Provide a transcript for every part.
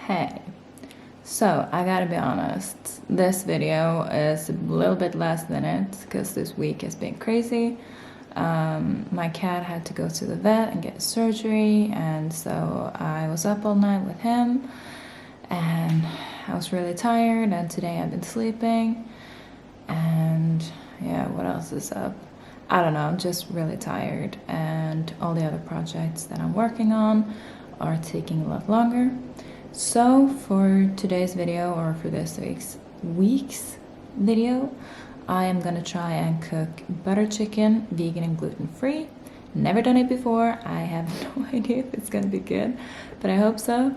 Hey, so I gotta be honest, this video is a little bit last minute because this week has been crazy. My cat had to go to the vet and get surgery, and so I was up all night with him, and I was really tired, and today I've been sleeping, and yeah, what else is up? I don't know, I'm just really tired, and all the other projects that I'm working on are taking a lot longer. So for today's video, or for this week's video, I am gonna try and cook butter chicken, vegan and gluten-free. Never done it before. I have no idea if it's gonna be good, but I hope so.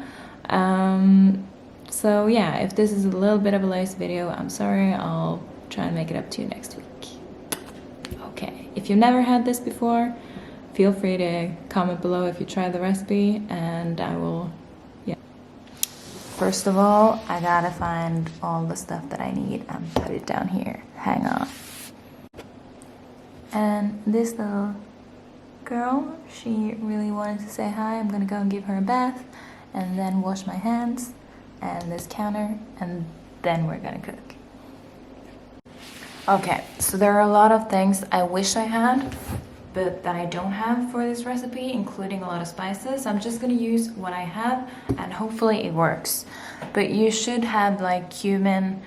So yeah, if this is a little bit of a late video, I'm sorry. I'll try and make it up to you next week. Okay, if you've never had this before, feel free to comment below if you try the recipe, and I will. First of all, I gotta find all the stuff that I need and put it down here. Hang on. And this little girl, she really wanted to say hi. I'm gonna go and give her a bath and then wash my hands and this counter, and then we're gonna cook. Okay, so there are a lot of things I wish I had, but that I don't have for this recipe, including a lot of spices. I'm just gonna use what I have and hopefully it works. But you should have like cumin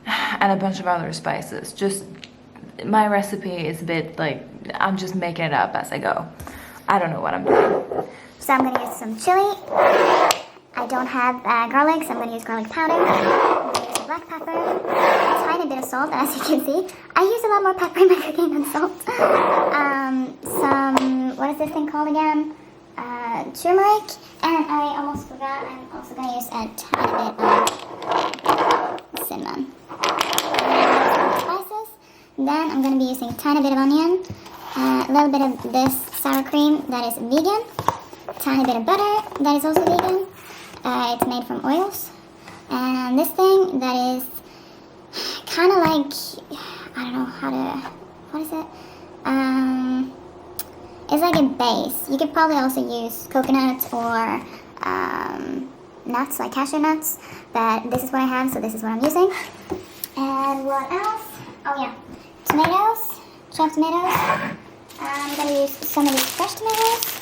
and a bunch of other spices. Just, my recipe is a bit like, I'm just making it up as I go. I don't know what I'm doing. So I'm gonna use some chili. I don't have garlic, so I'm gonna use garlic powder. I'm gonna use black pepper, a tiny bit of salt, as you can see. I use a lot more pepper in my cooking than salt. Some, what is this thing called again? Turmeric. And I almost forgot, I'm also gonna use a tiny bit of cinnamon. Spices. Then I'm gonna be using a tiny bit of onion, a little bit of this sour cream that is vegan, a tiny bit of butter that is also vegan. It's made from oils. And this thing that is kind of like, I don't know how to, what is it? It's like a base. You could probably also use coconut or nuts, like cashew nuts. But this is what I have, so this is what I'm using. And what else? Oh yeah, tomatoes, chopped tomatoes. I'm going to use some of these fresh tomatoes.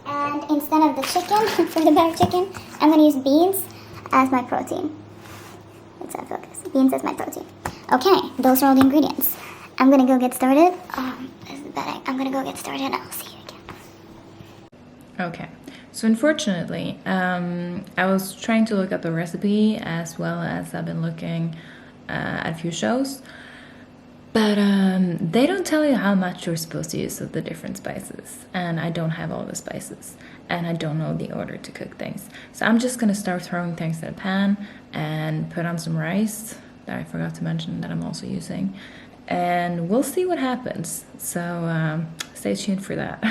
And instead of the chicken, for the butter chicken, I'm going to use beans as my protein. It's out of focus. Beans as my protein. Okay, those are all the ingredients. I'm going to go get started. I'm going to go get started and I'll see you again. Okay, so unfortunately, I was trying to look up a recipe as well as I've been looking at a few shows. But they don't tell you how much you're supposed to use of the different spices. And I don't have all the spices. And I don't know the order to cook things. So I'm just going to start throwing things in a pan and put on some rice that I forgot to mention that I'm also using. And we'll see what happens. So stay tuned for that.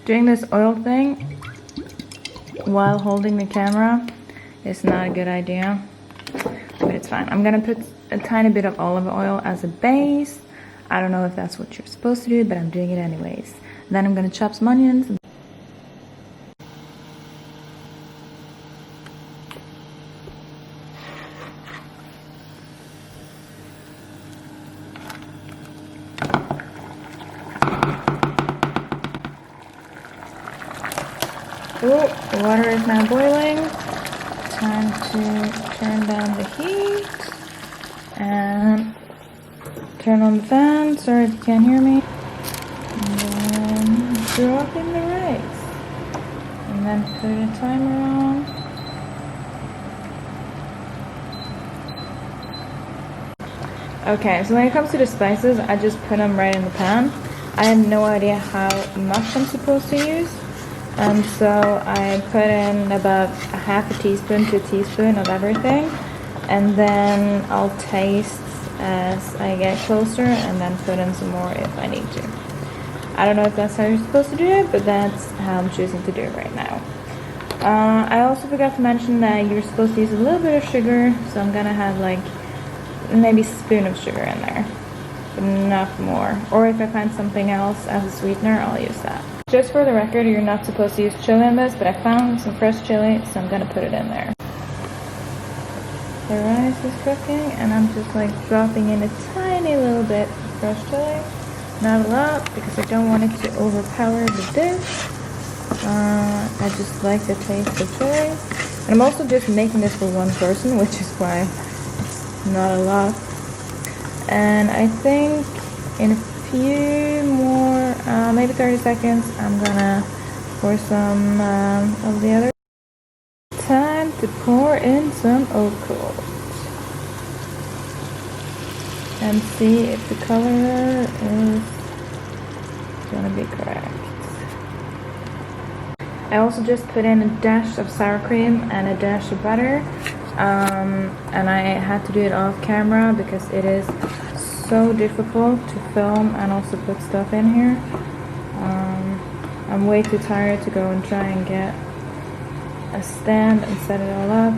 Doing this oil thing while holding the camera is not a good idea, but it's fine. I'm gonna put a tiny bit of olive oil as a base. I don't know if that's what you're supposed to do, but I'm doing it anyways. Then I'm gonna chop some onions. Oh, the water is now boiling. Time to turn down the heat and turn on the fan. Sorry if you can't hear me. And then drop in the rice. And then put a timer on. Okay, so when it comes to the spices, I just put them right in the pan. I have no idea how much I'm supposed to use. And so I put in about a half a teaspoon to a teaspoon of everything, and then I'll taste as I get closer and then put in some more if I need to. I don't know if that's how you're supposed to do it, but that's how I'm choosing to do it right now. I also forgot to mention that you're supposed to use a little bit of sugar, so I'm gonna have like maybe a spoon of sugar in there, but not more. Or if I find something else as a sweetener, I'll use that. Just for the record, you're not supposed to use chili in this, but I found some fresh chili, so I'm gonna put it in there. The rice is cooking, and I'm just like dropping in a tiny little bit of fresh chili. Not a lot, because I don't want it to overpower the dish. I just like the taste of chili. And I'm also just making this for one person, which is why it's not a lot. And I think in a few more, maybe 30 seconds, I'm gonna pour some of the other. Time to pour in some oat cold. And see if the color is gonna be correct. I also just put in a dash of sour cream and a dash of butter, and I had to do it off camera because it is so difficult to film and also put stuff in here. I'm way too tired to go and try and get a stand and set it all up,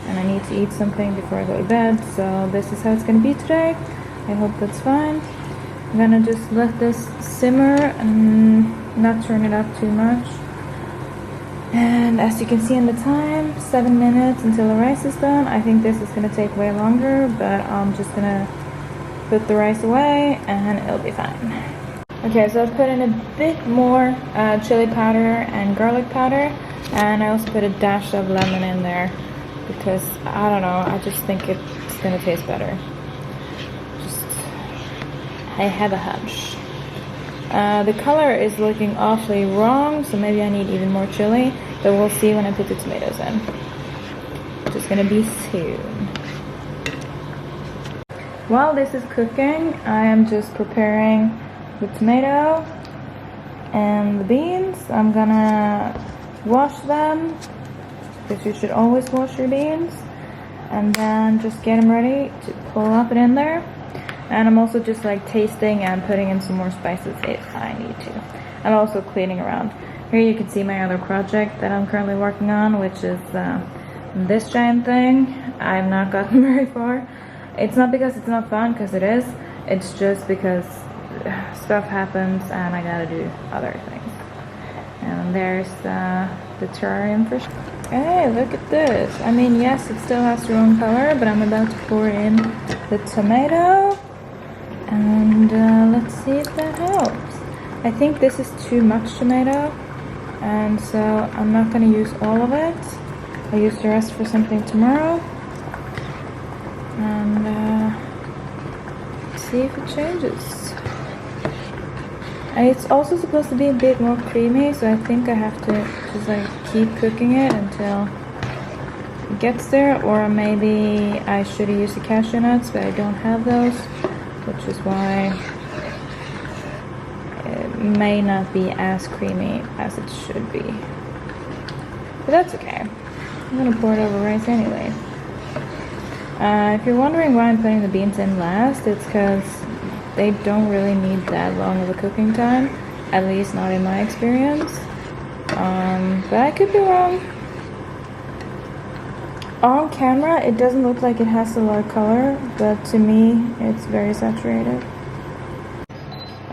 and I need to eat something before I go to bed, so this is how it's gonna be today. I hope that's fine. I'm gonna just let this simmer and not turn it up too much. And as you can see in the time, 7 minutes until the rice is done. I think this is gonna take way longer, but I'm just gonna put the rice away and it'll be fine. Okay, so I've put in a bit more chili powder and garlic powder, and I also put a dash of lemon in there because, I don't know, I just think it's gonna taste better. I have a hunch. The color is looking awfully wrong, so maybe I need even more chili, but we'll see when I put the tomatoes in. Which is gonna be soon. While this is cooking, I am just preparing the tomato and the beans. I'm gonna wash them, because you should always wash your beans, and then just get them ready to pull up and in there. And I'm also just like tasting and putting in some more spices if I need to. I'm also cleaning around. Here you can see my other project that I'm currently working on, which is this giant thing. I've not gotten very far. It's not because it's not fun, because it is. It's just because stuff happens and I gotta do other things. And there's the terrarium fish. Hey, look at this. I mean, yes, it still has the wrong color, but I'm about to pour in the tomato. And let's see if that helps. I think this is too much tomato, and so I'm not going to use all of it. I'll use the rest for something tomorrow. And see if it changes. And it's also supposed to be a bit more creamy, so I think I have to just like keep cooking it until it gets there. Or maybe I should have used the cashew nuts, but I don't have those, which is why it may not be as creamy as it should be. But that's okay. I'm gonna pour it over rice anyway. If you're wondering why I'm putting the beans in last, it's because they don't really need that long of a cooking time, at least not in my experience. But I could be wrong. On camera, it doesn't look like it has a lot of color, but to me, it's very saturated.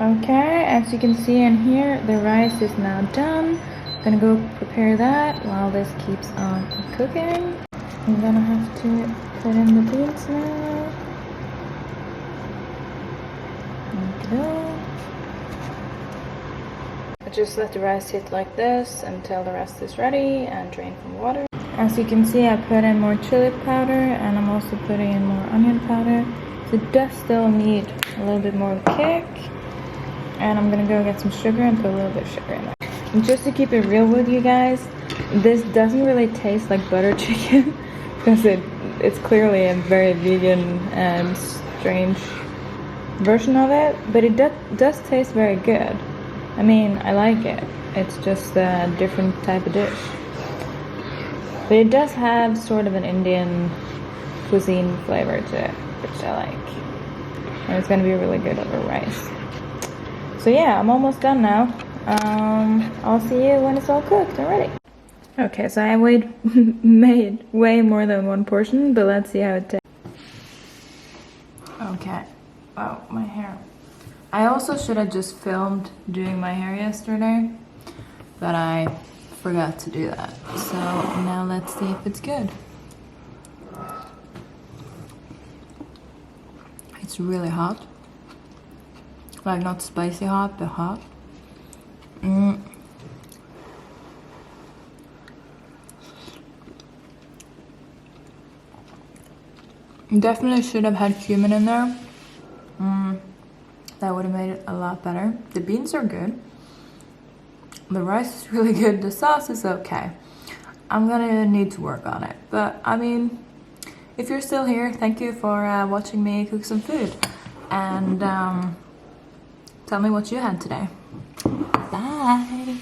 Okay, as you can see in here, the rice is now done. I'm gonna go prepare that while this keeps on cooking. I'm gonna have to put in the beans now. Okay. I just let the rice sit like this until the rest is ready and drain from water. As you can see, I put in more chili powder, and I'm also putting in more onion powder. So it does still need a little bit more of a kick. And I'm gonna go get some sugar and put a little bit of sugar in there. And just to keep it real with you guys, this doesn't really taste like butter chicken because it's clearly a very vegan and strange version of it, but it does taste very good. I mean, I like it. It's just a different type of dish. But it does have sort of an Indian cuisine flavor to it, which I like. And it's gonna be really good over rice. So yeah, I'm almost done now. I'll see you when it's all cooked and ready. Okay, so I made way more than one portion, but let's see how it tastes. Okay. Oh, my hair. I also should have just filmed doing my hair yesterday, but I forgot to do that. So now let's see if it's good. It's really hot. Like not spicy hot, but hot. Definitely should have had cumin in there. That would have made it a lot better. The beans are good. The rice is really good. The sauce is okay. I'm gonna need to work on it. But I mean, if you're still here, thank you for watching me cook some food. And tell me what you had today. Bye.